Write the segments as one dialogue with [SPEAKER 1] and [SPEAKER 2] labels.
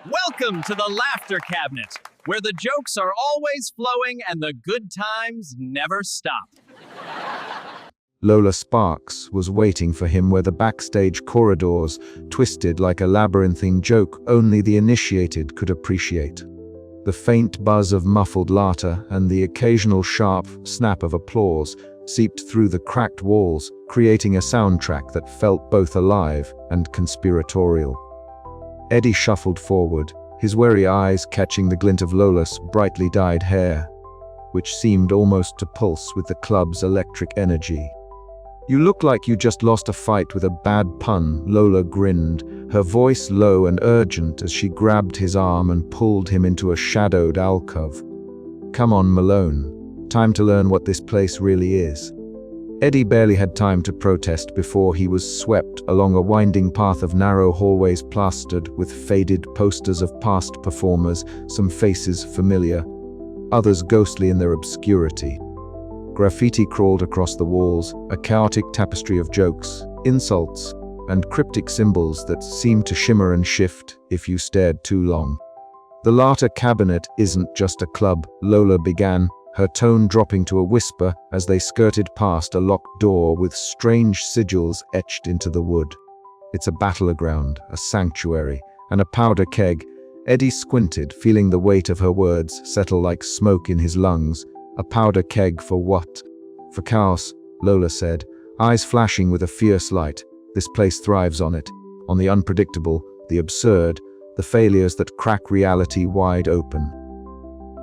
[SPEAKER 1] Welcome to the Laughter Cabinet, where the jokes are always flowing and the good times never stop.
[SPEAKER 2] Lola Sparks was waiting for him where the backstage corridors twisted like a labyrinthine joke only the initiated could appreciate. The faint buzz of muffled laughter and the occasional sharp snap of applause seeped through the cracked walls, creating a soundtrack that felt both alive and conspiratorial. Eddie shuffled forward, his wary eyes catching the glint of Lola's brightly dyed hair, which seemed almost to pulse with the club's electric energy. "You look like you just lost a fight with a bad pun," Lola grinned, her voice low and urgent as she grabbed his arm and pulled him into a shadowed alcove. "Come on, Malone. Time to learn what this place really is." Eddie barely had time to protest before he was swept along a winding path of narrow hallways plastered with faded posters of past performers, some faces familiar, others ghostly in their obscurity. Graffiti crawled across the walls, a chaotic tapestry of jokes, insults, and cryptic symbols that seemed to shimmer and shift if you stared too long. "The Laughter Cabinet isn't just a club," Lola began, her tone dropping to a whisper as they skirted past a locked door with strange sigils etched into the wood. "It's a battleground, a sanctuary, and a powder keg." Eddie squinted, feeling the weight of her words settle like smoke in his lungs. "A powder keg for what?" "For chaos," Lola said, eyes flashing with a fierce light. "This place thrives on it, on the unpredictable, the absurd, the failures that crack reality wide open.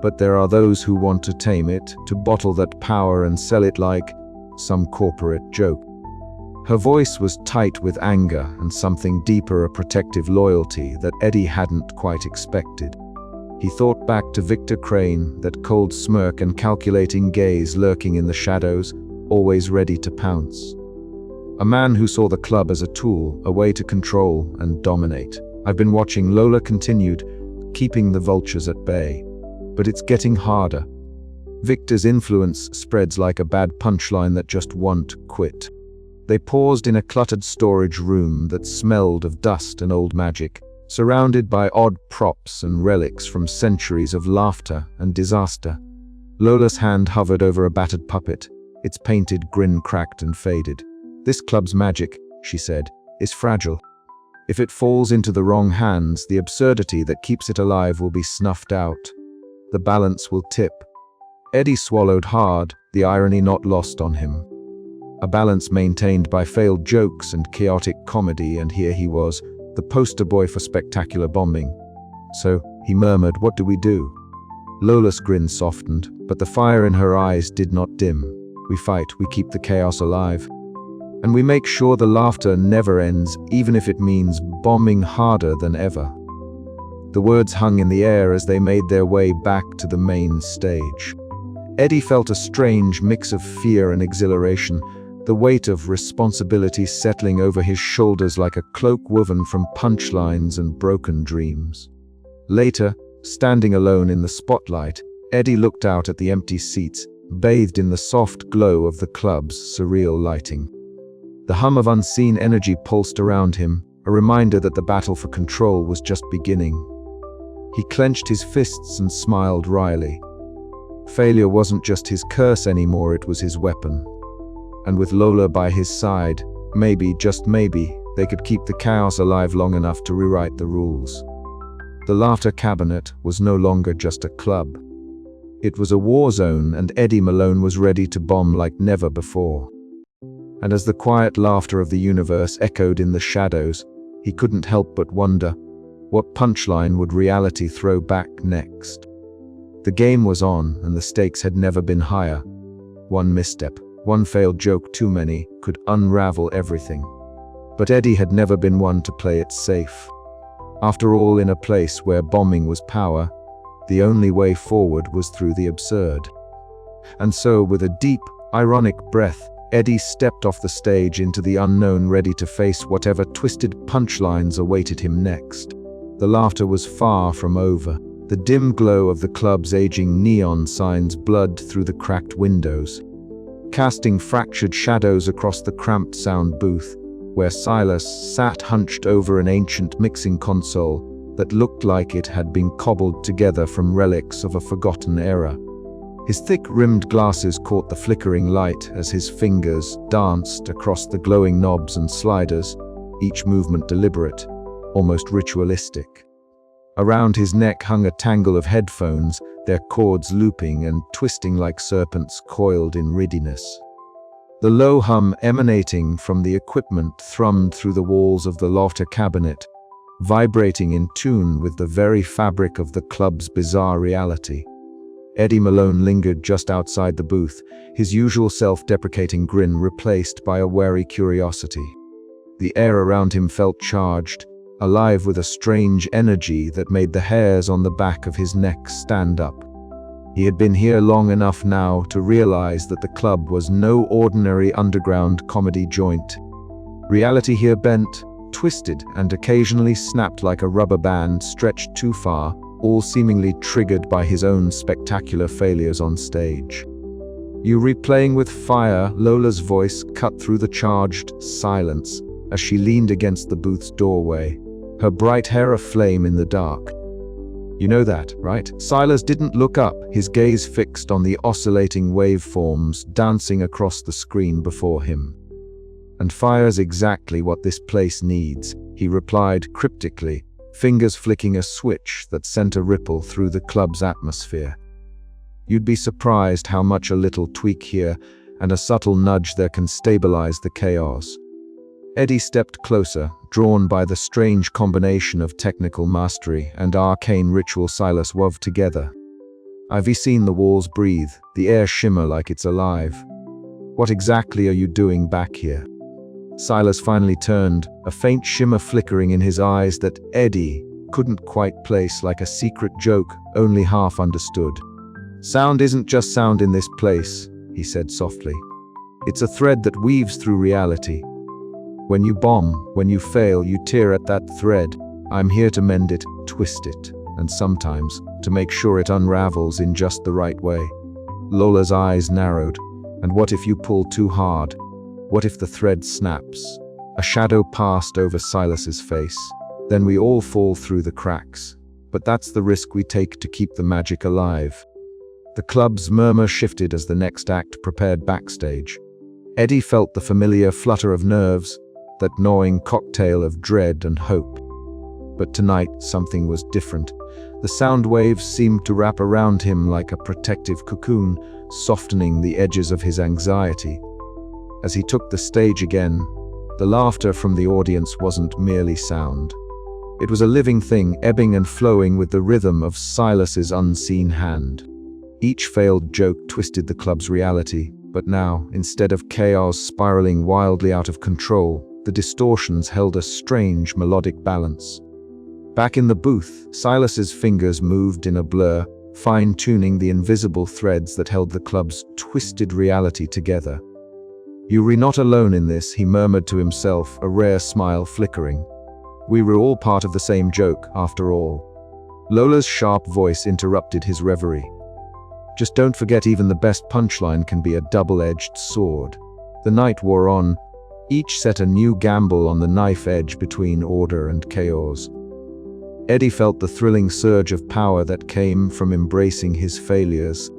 [SPEAKER 2] But there are those who want to tame it, to bottle that power and sell it like some corporate joke." Her voice was tight with anger and something deeper, a protective loyalty that Eddie hadn't quite expected. He thought back to Victor Crane, that cold smirk and calculating gaze lurking in the shadows, always ready to pounce. A man who saw the club as a tool, a way to control and dominate. "I've been watching," Lola continued, keeping the vultures at bay. "But it's getting harder. Victor's influence spreads like a bad punchline that just won't quit." They paused in a cluttered storage room that smelled of dust and old magic, surrounded by odd props and relics from centuries of laughter and disaster. Lola's hand hovered over a battered puppet, its painted grin cracked and faded. "This club's magic," she said, "is fragile. If it falls into the wrong hands, the absurdity that keeps it alive will be snuffed out. The balance will tip." Eddie swallowed hard, the irony not lost on him. A balance maintained by failed jokes and chaotic comedy, and here he was, the poster boy for spectacular bombing. "So," he murmured, "what do we do?" Lola's grin softened, but the fire in her eyes did not dim. "We fight, we keep the chaos alive. And we make sure the laughter never ends, even if it means bombing harder than ever." The words hung in the air as they made their way back to the main stage. Eddie felt a strange mix of fear and exhilaration, the weight of responsibility settling over his shoulders like a cloak woven from punchlines and broken dreams. Later, standing alone in the spotlight, Eddie looked out at the empty seats, bathed in the soft glow of the club's surreal lighting. The hum of unseen energy pulsed around him, a reminder that the battle for control was just beginning. He clenched his fists and smiled wryly. Failure wasn't just his curse anymore, it was his weapon. And with Lola by his side, maybe, just maybe, they could keep the chaos alive long enough to rewrite the rules. The Laughter Cabinet was no longer just a club. It was a war zone, and Eddie Malone was ready to bomb like never before. And as the quiet laughter of the universe echoed in the shadows, he couldn't help but wonder, what punchline would reality throw back next? The game was on, and the stakes had never been higher. One misstep, one failed joke too many, could unravel everything. But Eddie had never been one to play it safe. After all, in a place where bombing was power, the only way forward was through the absurd. And so, with a deep, ironic breath, Eddie stepped off the stage into the unknown, ready to face whatever twisted punchlines awaited him next. The laughter was far from over. The dim glow of the club's aging neon signs blurred through the cracked windows, casting fractured shadows across the cramped sound booth, where Silas sat hunched over an ancient mixing console, that looked like it had been cobbled together from relics of a forgotten era. His thick-rimmed glasses caught the flickering light as his fingers danced across the glowing knobs and sliders, each movement deliberate, almost ritualistic. Around his neck hung a tangle of headphones, their cords looping and twisting like serpents coiled in readiness. The low hum emanating from the equipment thrummed through the walls of the lofter cabinet, vibrating in tune with the very fabric of the club's bizarre reality. Eddie Malone lingered just outside the booth, his usual self-deprecating grin replaced by a wary curiosity. The air around him felt charged, alive with a strange energy that made the hairs on the back of his neck stand up. He had been here long enough now to realize that the club was no ordinary underground comedy joint. Reality here bent, twisted, and occasionally snapped like a rubber band stretched too far, all seemingly triggered by his own spectacular failures on stage. "You replaying with fire," Lola's voice cut through the charged silence as she leaned against the booth's doorway, her bright hair aflame in the dark. "You know that, right?" Silas didn't look up, his gaze fixed on the oscillating waveforms dancing across the screen before him. "And fire's exactly what this place needs," he replied cryptically, fingers flicking a switch that sent a ripple through the club's atmosphere. "You'd be surprised how much a little tweak here and a subtle nudge there can stabilize the chaos." Eddie stepped closer, drawn by the strange combination of technical mastery and arcane ritual Silas wove together. "I've seen the walls breathe, the air shimmer like it's alive. What exactly are you doing back here?" Silas finally turned, a faint shimmer flickering in his eyes that Eddie couldn't quite place, like a secret joke only half understood. "Sound isn't just sound in this place," he said softly. "It's a thread that weaves through reality. When you bomb, when you fail, you tear at that thread. I'm here to mend it, twist it, and sometimes to make sure it unravels in just the right way." Lola's eyes narrowed. "And what if you pull too hard? What if the thread snaps?" A shadow passed over Silas's face. "Then we all fall through the cracks. But that's the risk we take to keep the magic alive." The club's murmur shifted as the next act prepared backstage. Eddie felt the familiar flutter of nerves, that gnawing cocktail of dread and hope. But tonight, something was different. The sound waves seemed to wrap around him like a protective cocoon, softening the edges of his anxiety. As he took the stage again, the laughter from the audience wasn't merely sound. It was a living thing, ebbing and flowing with the rhythm of Silas's unseen hand. Each failed joke twisted the club's reality, but now, instead of chaos spiraling wildly out of control, the distortions held a strange melodic balance. Back in the booth, Silas's fingers moved in a blur, fine-tuning the invisible threads that held the club's twisted reality together. "You're not alone in this," he murmured to himself, a rare smile flickering. "We were all part of the same joke, after all." Lola's sharp voice interrupted his reverie. "Just don't forget, even the best punchline can be a double-edged sword." The night wore on. Each set a new gamble on the knife edge between order and chaos. Eddie felt the thrilling surge of power that came from embracing his failures,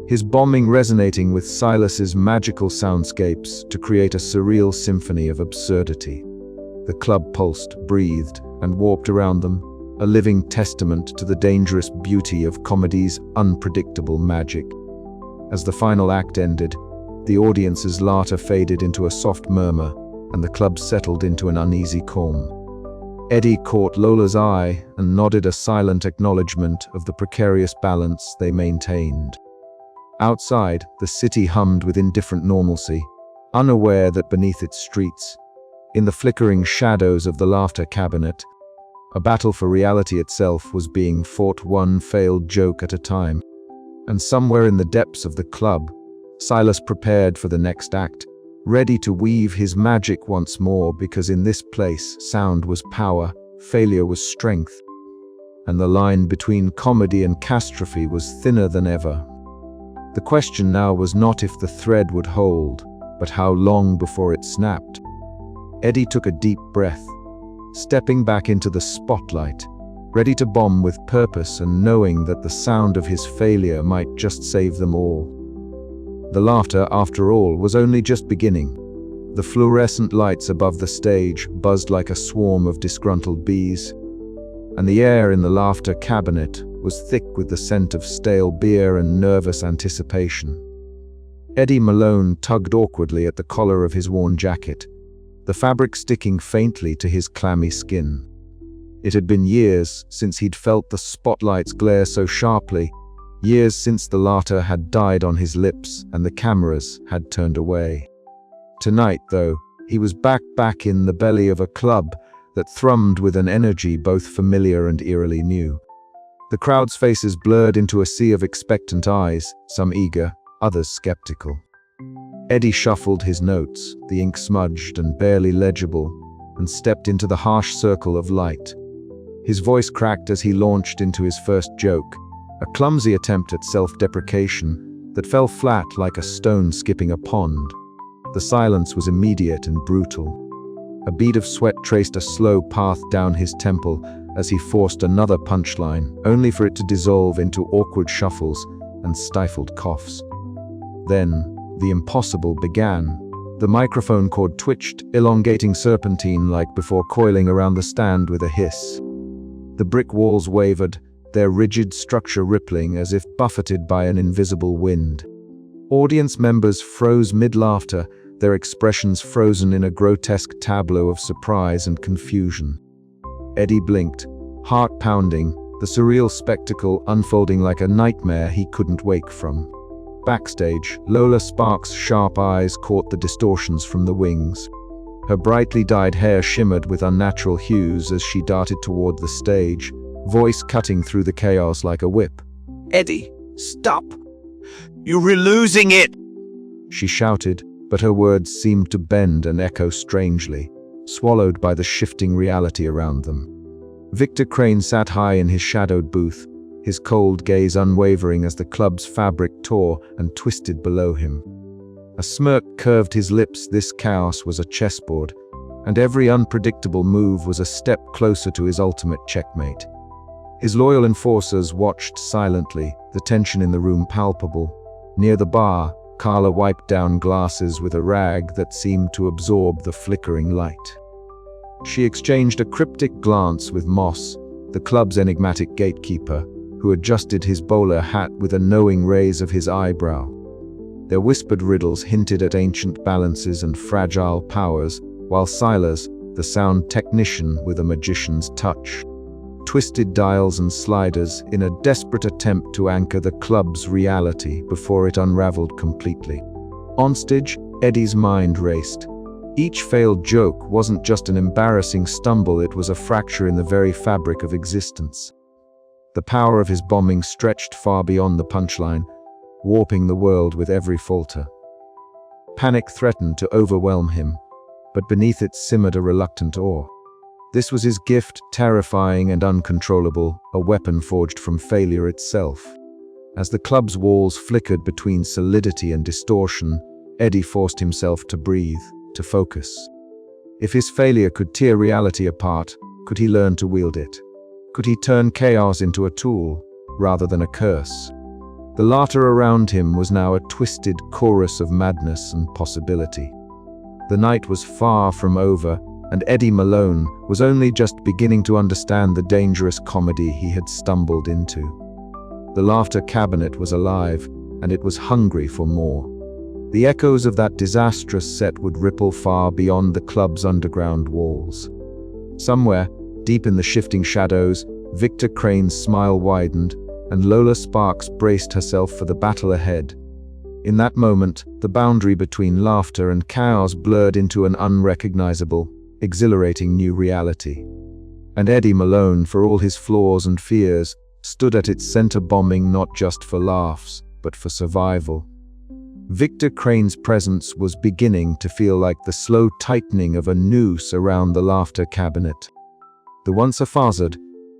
[SPEAKER 2] his bombing resonating with Silas's magical soundscapes to create a surreal symphony of absurdity. The club pulsed, breathed, and warped around them, a living testament to the dangerous beauty of comedy's unpredictable magic. As the final act ended, the audience's laughter faded into a soft murmur, and the club settled into an uneasy calm. Eddie caught Lola's eye and nodded a silent acknowledgement of the precarious balance they maintained. Outside, the city hummed with indifferent normalcy, unaware that beneath its streets, in the flickering shadows of the laughter cabinet, a battle for reality itself was being fought, one failed joke at a time. And somewhere in the depths of the club, Silas prepared for the next act, ready to weave his magic once more, because in this place, sound was power, failure was strength, and the line between comedy and catastrophe was thinner than ever. The question now was not if the thread would hold, but how long before it snapped. Eddie took a deep breath, stepping back into the spotlight, ready to bomb with purpose and knowing that the sound of his failure might just save them all. The laughter, after all, was only just beginning. The fluorescent lights above the stage buzzed like a swarm of disgruntled bees, and the air in the laughter cabinet was thick with the scent of stale beer and nervous anticipation. Eddie Malone tugged awkwardly at the collar of his worn jacket, the fabric sticking faintly to his clammy skin. It had been years since he'd felt the spotlights glare so sharply, years since the laughter had died on his lips and the cameras had turned away. Tonight, though, he was back in the belly of a club that thrummed with an energy both familiar and eerily new. The crowd's faces blurred into a sea of expectant eyes, some eager, others skeptical. Eddie shuffled his notes, the ink smudged and barely legible, and stepped into the harsh circle of light. His voice cracked as he launched into his first joke, a clumsy attempt at self-deprecation that fell flat like a stone skipping a pond. The silence was immediate and brutal. A bead of sweat traced a slow path down his temple as he forced another punchline, only for it to dissolve into awkward shuffles and stifled coughs. Then, the impossible began. The microphone cord twitched, elongating serpentine-like before coiling around the stand with a hiss. The brick walls wavered, their rigid structure rippling as if buffeted by an invisible wind. Audience members froze mid-laughter, their expressions frozen in a grotesque tableau of surprise and confusion. Eddie blinked, heart pounding, the surreal spectacle unfolding like a nightmare he couldn't wake from. Backstage, Lola Sparks' sharp eyes caught the distortions from the wings. Her brightly dyed hair shimmered with unnatural hues as she darted toward the stage, voice cutting through the chaos like a whip.
[SPEAKER 3] "Eddie, stop! You're losing it!"
[SPEAKER 2] She shouted, but her words seemed to bend and echo strangely, swallowed by the shifting reality around them. Victor Crane sat high in his shadowed booth, his cold gaze unwavering as the club's fabric tore and twisted below him. A smirk curved his lips. This chaos was a chessboard, and every unpredictable move was a step closer to his ultimate checkmate. His loyal enforcers watched silently, the tension in the room palpable. Near the bar, Carla wiped down glasses with a rag that seemed to absorb the flickering light. She exchanged a cryptic glance with Moss, the club's enigmatic gatekeeper, who adjusted his bowler hat with a knowing raise of his eyebrow. Their whispered riddles hinted at ancient balances and fragile powers, while Silas, the sound technician with a magician's touch, twisted dials and sliders in a desperate attempt to anchor the club's reality before it unraveled completely. Onstage, Eddie's mind raced. Each failed joke wasn't just an embarrassing stumble, it was a fracture in the very fabric of existence. The power of his bombing stretched far beyond the punchline, warping the world with every falter. Panic threatened to overwhelm him, but beneath it simmered a reluctant awe. This was his gift, terrifying and uncontrollable, a weapon forged from failure itself. As the club's walls flickered between solidity and distortion, Eddie forced himself to breathe, to focus. If his failure could tear reality apart, could he learn to wield it? Could he turn chaos into a tool, rather than a curse? The laughter around him was now a twisted chorus of madness and possibility. The night was far from over, and Eddie Malone was only just beginning to understand the dangerous comedy he had stumbled into. The laughter cabinet was alive, and it was hungry for more. The echoes of that disastrous set would ripple far beyond the club's underground walls. Somewhere, deep in the shifting shadows, Victor Crane's smile widened, and Lola Sparks braced herself for the battle ahead. In that moment, the boundary between laughter and chaos blurred into an unrecognizable, exhilarating new reality. And Eddie Malone, for all his flaws and fears, stood at its center, bombing not just for laughs, but for survival. Victor Crane's presence was beginning to feel like the slow tightening of a noose around the laughter cabinet. The once haphazard,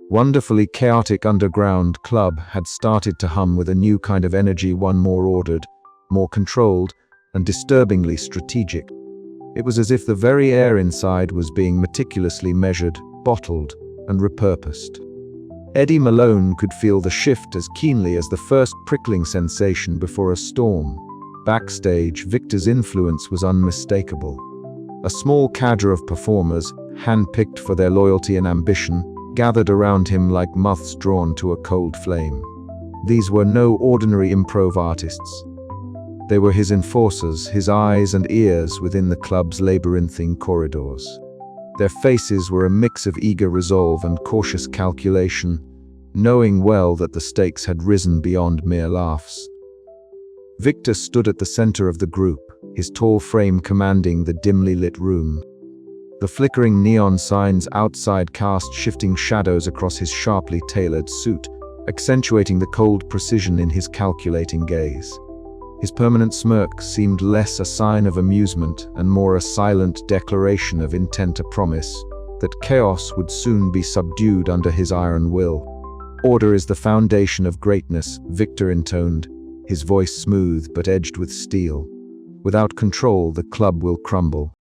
[SPEAKER 2] wonderfully chaotic underground club had started to hum with a new kind of energy, one more ordered, more controlled, and disturbingly strategic. It was as if the very air inside was being meticulously measured, bottled, and repurposed. Eddie Malone could feel the shift as keenly as the first prickling sensation before a storm. Backstage, Victor's influence was unmistakable. A small cadre of performers, handpicked for their loyalty and ambition, gathered around him like moths drawn to a cold flame. These were no ordinary improv artists. They were his enforcers, his eyes and ears within the club's labyrinthine corridors. Their faces were a mix of eager resolve and cautious calculation, knowing well that the stakes had risen beyond mere laughs. Victor stood at the center of the group, his tall frame commanding the dimly lit room. The flickering neon signs outside cast shifting shadows across his sharply tailored suit, accentuating the cold precision in his calculating gaze. His permanent smirk seemed less a sign of amusement and more a silent declaration of intent, a promise that chaos would soon be subdued under his iron will. "Order is the foundation of greatness," Victor intoned, his voice smooth but edged with steel. "Without control, the club will crumble.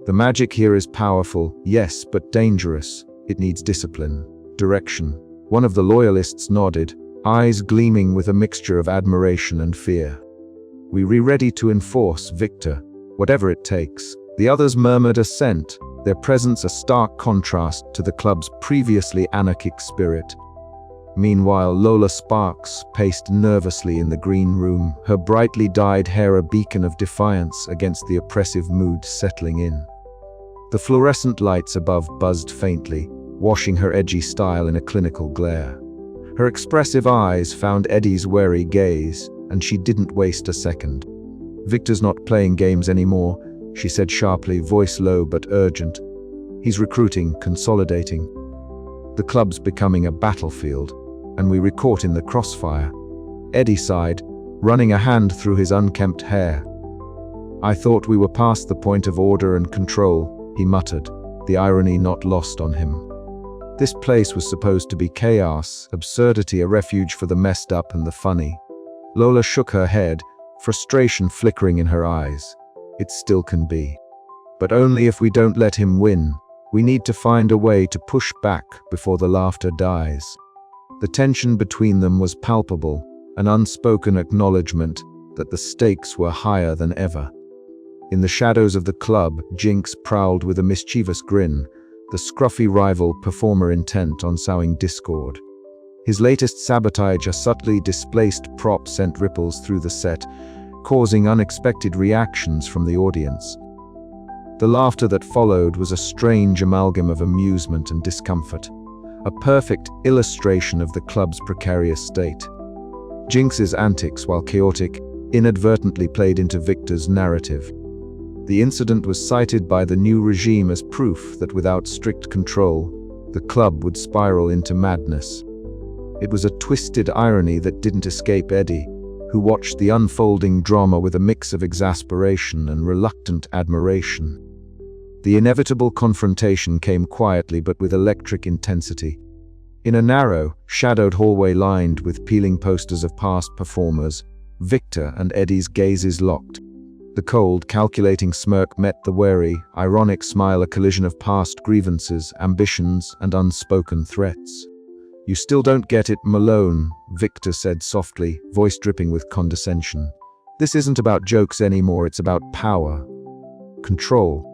[SPEAKER 2] The magic here is powerful, yes, but dangerous. It needs discipline, direction." One of the loyalists nodded, eyes gleaming with a mixture of admiration and fear. "We're ready to enforce, Victor, whatever it takes." The others murmured assent, their presence a stark contrast to the club's previously anarchic spirit. Meanwhile, Lola Sparks paced nervously in the green room, her brightly dyed hair a beacon of defiance against the oppressive mood settling in. The fluorescent lights above buzzed faintly, washing her edgy style in a clinical glare. Her expressive eyes found Eddie's wary gaze, and she didn't waste a second. "Victor's not playing games anymore," she said sharply, voice low but urgent. "He's recruiting, consolidating. The club's becoming a battlefield, and we're caught in the crossfire." Eddie sighed, running a hand through his unkempt hair. "I thought we were past the point of order and control," he muttered, the irony not lost on him. This place was supposed to be chaos, absurdity, a refuge for the messed up and the funny. Lola shook her head, frustration flickering in her eyes. "It still can be. But only if we don't let him win. We need to find a way to push back before the laughter dies." The tension between them was palpable, an unspoken acknowledgement that the stakes were higher than ever. In the shadows of the club, Jinx prowled with a mischievous grin, the scruffy rival performer intent on sowing discord. His latest sabotage, a subtly displaced prop, sent ripples through the set, causing unexpected reactions from the audience. The laughter that followed was a strange amalgam of amusement and discomfort, a perfect illustration of the club's precarious state. Jinx's antics, while chaotic, inadvertently played into Victor's narrative. The incident was cited by the new regime as proof that without strict control, the club would spiral into madness. It was a twisted irony that didn't escape Eddie, who watched the unfolding drama with a mix of exasperation and reluctant admiration. The inevitable confrontation came quietly but with electric intensity. In a narrow, shadowed hallway lined with peeling posters of past performers, Victor and Eddie's gazes locked. The cold, calculating smirk met the wary, ironic smile, a collision of past grievances, ambitions, and unspoken threats. "You still don't get it, Malone," Victor said softly, voice dripping with condescension. "This isn't about jokes anymore, it's about power. Control.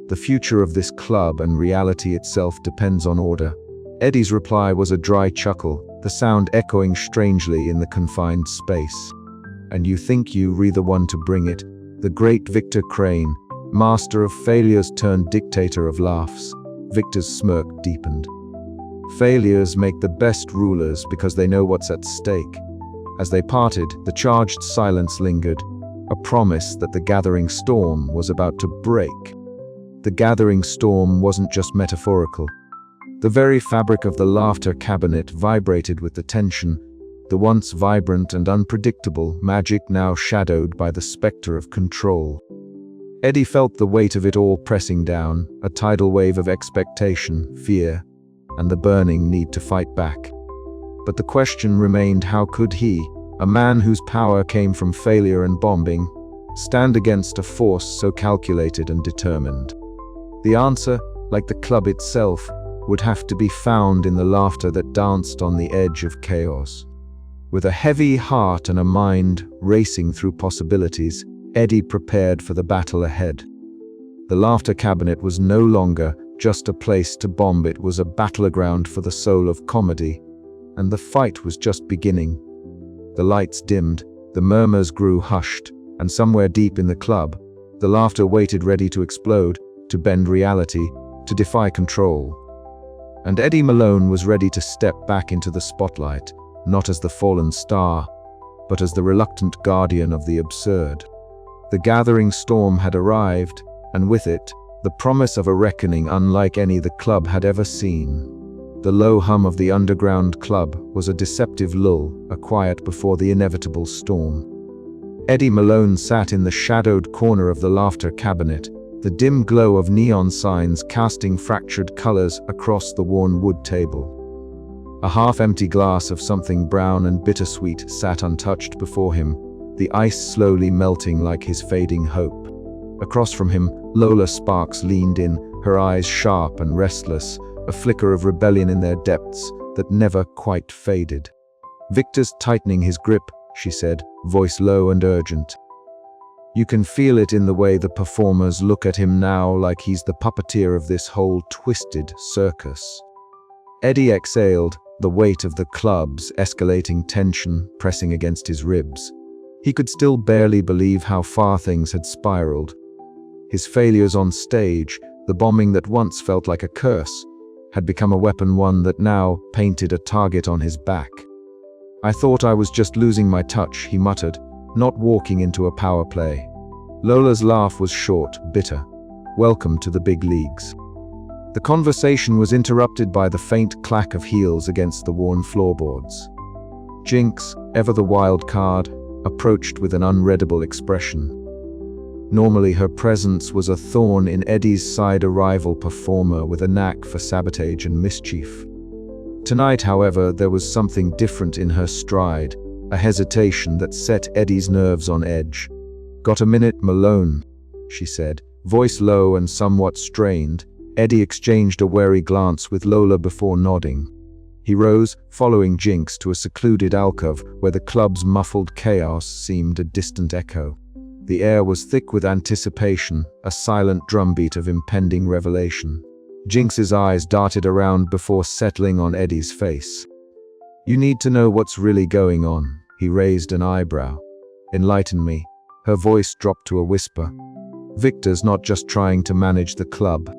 [SPEAKER 2] The future of this club and reality itself depends on order." Eddie's reply was a dry chuckle, the sound echoing strangely in the confined space. "And you think you're the one to bring it?" The great Victor Crane, master of failures turned dictator of laughs. Victor's smirk deepened. "Failures make the best rulers because they know what's at stake." As they parted, the charged silence lingered, a promise that the gathering storm was about to break. The gathering storm wasn't just metaphorical. The very fabric of the laughter cabinet vibrated with the tension, the once vibrant and unpredictable magic now shadowed by the specter of control. Eddie felt the weight of it all pressing down, a tidal wave of expectation, fear, and the burning need to fight back. But the question remained, how could he, a man whose power came from failure and bombing, stand against a force so calculated and determined? The answer, like the club itself, would have to be found in the laughter that danced on the edge of chaos. With a heavy heart and a mind racing through possibilities, Eddie prepared for the battle ahead. The laughter cabinet was no longer just a place to bomb, it was a battleground for the soul of comedy, and the fight was just beginning. The lights dimmed, the murmurs grew hushed, and somewhere deep in the club, the laughter waited ready to explode, to bend reality, to defy control. And Eddie Malone was ready to step back into the spotlight, not as the fallen star, but as the reluctant guardian of the absurd. The gathering storm had arrived, and with it, the promise of a reckoning unlike any the club had ever seen. The low hum of the underground club was a deceptive lull, a quiet before the inevitable storm. Eddie Malone sat in the shadowed corner of the laughter cabinet, the dim glow of neon signs casting fractured colors across the worn wood table. A half-empty glass of something brown and bittersweet sat untouched before him, the ice slowly melting like his fading hope. Across from him, Lola Sparks leaned in, her eyes sharp and restless, a flicker of rebellion in their depths that never quite faded. "Victor's tightening his grip," she said, voice low and urgent. "You can feel it in the way the performers look at him now, like he's the puppeteer of this whole twisted circus." Eddie exhaled, the weight of the club's escalating tension pressing against his ribs. He could still barely believe how far things had spiraled. His failures on stage, the bombing that once felt like a curse, had become a weapon, one that now painted a target on his back. "I thought I was just losing my touch," he muttered, not walking into a power play. Lola's laugh was short, bitter. "Welcome to the big leagues." The conversation was interrupted by the faint clack of heels against the worn floorboards. Jinx, ever the wild card, approached with an unreadable expression. Normally her presence was a thorn in Eddie's side, a rival performer with a knack for sabotage and mischief. Tonight, however, there was something different in her stride, a hesitation that set Eddie's nerves on edge. "Got a minute, Malone?" she said, voice low and somewhat strained. Eddie exchanged a wary glance with Lola before nodding. He rose, following Jinx to a secluded alcove where the club's muffled chaos seemed a distant echo. The air was thick with anticipation, a silent drumbeat of impending revelation. Jinx's eyes darted around before settling on Eddie's face. "You need to know what's really going on." He raised an eyebrow. "Enlighten me." Her voice dropped to a whisper. "Victor's not just trying to manage the club.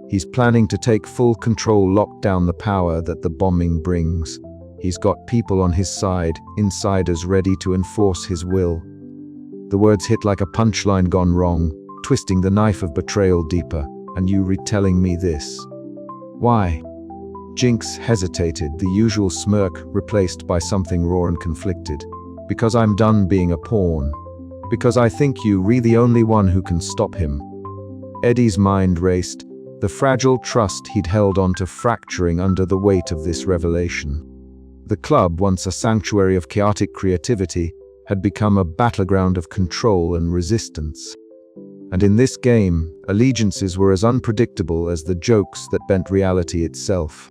[SPEAKER 2] He's planning to take full control, lock down the power that the bombing brings. He's got people on his side, insiders ready to enforce his will." The words hit like a punchline gone wrong, twisting the knife of betrayal deeper. "And you retelling me this? Why?" Jinx hesitated, the usual smirk replaced by something raw and conflicted. "Because I'm done being a pawn. Because I think you're the only one who can stop him." Eddie's mind raced, the fragile trust he'd held onto fracturing under the weight of this revelation. The club, once a sanctuary of chaotic creativity, had become a battleground of control and resistance. And in this game, allegiances were as unpredictable as the jokes that bent reality itself.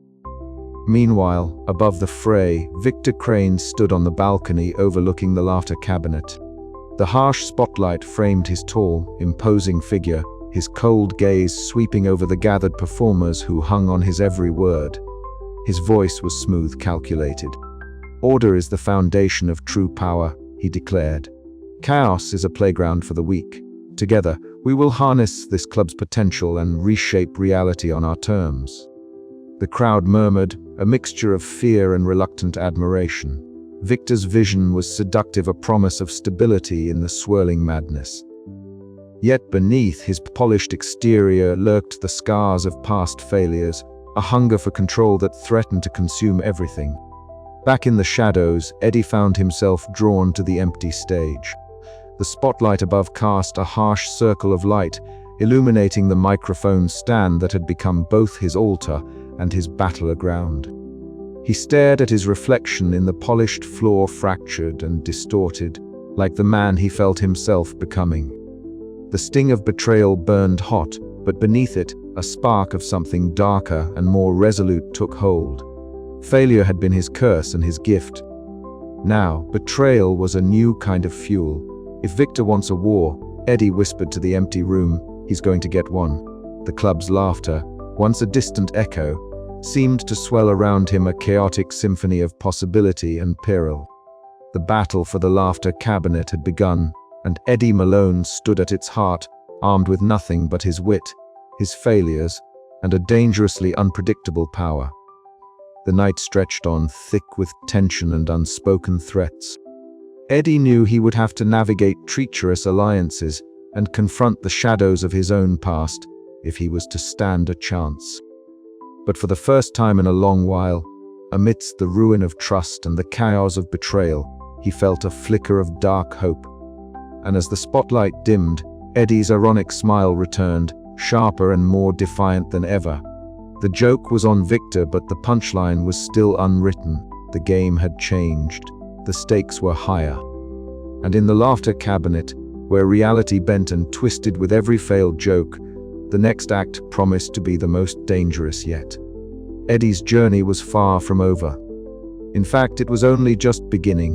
[SPEAKER 2] Meanwhile, above the fray, Victor Crane stood on the balcony overlooking the laughter cabinet. The harsh spotlight framed his tall, imposing figure, his cold gaze sweeping over the gathered performers who hung on his every word. His voice was smooth, calculated. "Order is the foundation of true power," he declared. "Chaos is a playground for the weak. Together, we will harness this club's potential and reshape reality on our terms." The crowd murmured, a mixture of fear and reluctant admiration. Victor's vision was seductive, a promise of stability in the swirling madness. Yet beneath his polished exterior lurked the scars of past failures, a hunger for control that threatened to consume everything. Back in the shadows, Eddie found himself drawn to the empty stage. The spotlight above cast a harsh circle of light, illuminating the microphone stand that had become both his altar and his battleground. He stared at his reflection in the polished floor, fractured and distorted, like the man he felt himself becoming. The sting of betrayal burned hot, but beneath it, A spark of something darker and more resolute took hold. Failure had been his curse and his gift. Now, betrayal was a new kind of fuel. If Victor wants a war, Eddie whispered to the empty room, he's going to get one. The club's laughter, once a distant echo, seemed to swell around him, a chaotic symphony of possibility and peril. The battle for the laughter cabinet had begun, and Eddie Malone stood at its heart, armed with nothing but his wit, his failures, and a dangerously unpredictable power. The night stretched on, thick with tension and unspoken threats. Eddie knew he would have to navigate treacherous alliances and confront the shadows of his own past if he was to stand a chance. But for the first time in a long while, amidst the ruin of trust and the chaos of betrayal, he felt a flicker of dark hope. And as the spotlight dimmed, Eddie's ironic smile returned, sharper and more defiant than ever. The joke was on Victor, but the punchline was still unwritten. The game had changed. The stakes were higher. And in the laughter cabinet, where reality bent and twisted with every failed joke, the next act promised to be the most dangerous yet. Eddie's journey was far from over. In fact, it was only just beginning.